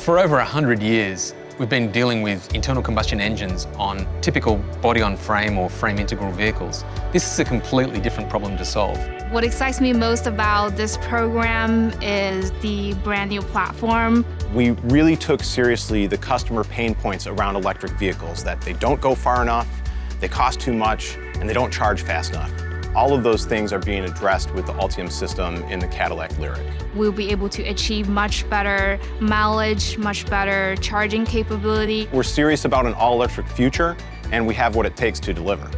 For over 100 years, we've been dealing with internal combustion engines on typical body-on-frame or frame integral vehicles. This is a completely different problem to solve. What excites me most about this program is the brand new platform. We really took seriously the customer pain points around electric vehicles, that they don't go far enough, they cost too much, and they don't charge fast enough. All of those things are being addressed with the Ultium system in the Cadillac Lyriq. We'll be able to achieve much better mileage, much better charging capability. We're serious about an all-electric future, and we have what it takes to deliver.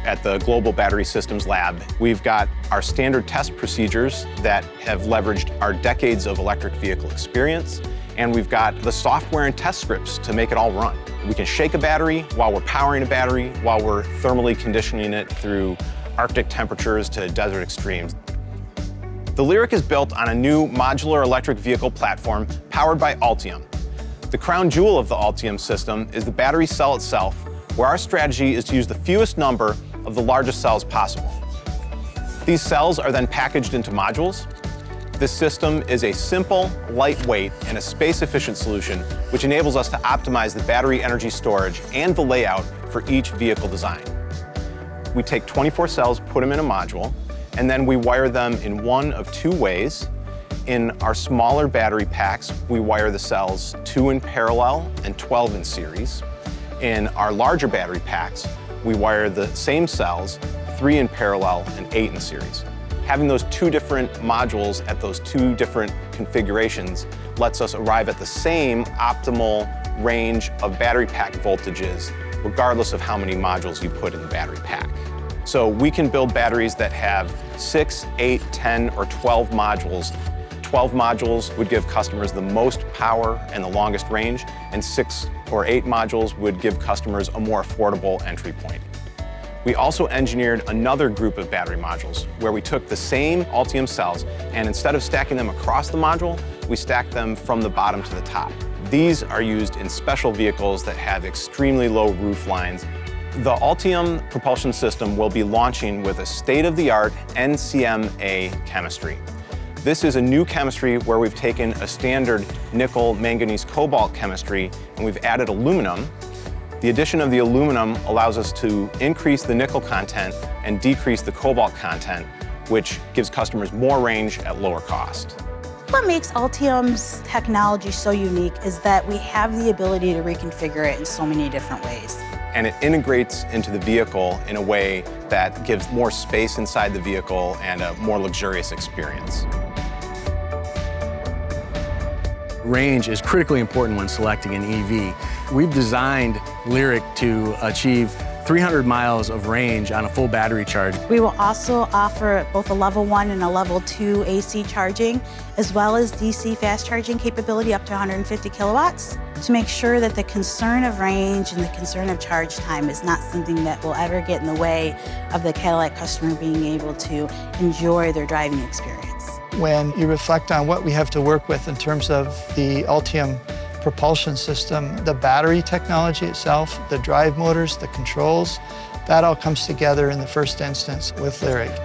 At the Global Battery Systems Lab, we've got our standard test procedures that have leveraged our decades of electric vehicle experience, and we've got the software and test scripts to make it all run. We can shake a battery while we're powering a battery, while we're thermally conditioning it through Arctic temperatures to desert extremes. The Lyriq is built on a new modular electric vehicle platform powered by Ultium. The crown jewel of the Ultium system is the battery cell itself, where our strategy is to use the fewest number of the largest cells possible. These cells are then packaged into modules. This system is a simple, lightweight, and a space-efficient solution, which enables us to optimize the battery energy storage and the layout for each vehicle design. We take 24 cells, put them in a module, and then we wire them in one of two ways. In our smaller battery packs, we wire the cells 2 in parallel and 12 in series. In our larger battery packs, we wire the same cells 3 in parallel and 8 in series. Having those two different modules at those two different configurations lets us arrive at the same optimal range of battery pack voltages, regardless of how many modules you put in the battery pack. So we can build batteries that have 6, 8, 10, or 12 modules. 12 modules would give customers the most power and the longest range, and 6 or 8 modules would give customers a more affordable entry point. We also engineered another group of battery modules where we took the same Ultium cells, and instead of stacking them across the module, we stacked them from the bottom to the top. These are used in special vehicles that have extremely low roof lines. The Ultium propulsion system will be launching with a state-of-the-art NCMA chemistry. This is a new chemistry where we've taken a standard nickel, manganese, cobalt chemistry and we've added aluminum. The addition of the aluminum allows us to increase the nickel content and decrease the cobalt content, which gives customers more range at lower cost. What makes Ultium's technology so unique is that we have the ability to reconfigure it in so many different ways. And it integrates into the vehicle in a way that gives more space inside the vehicle and a more luxurious experience. Range is critically important when selecting an EV. We've designed Lyriq to achieve 300 miles of range on a full battery charge. We will also offer both a level 1 and a level 2 AC charging, as well as DC fast charging capability up to 150 kilowatts to make sure that the concern of range and the concern of charge time is not something that will ever get in the way of the Cadillac customer being able to enjoy their driving experience. When you reflect on what we have to work with in terms of the Ultium propulsion system, the battery technology itself, the drive motors, the controls, that all comes together in the first instance with Lyriq.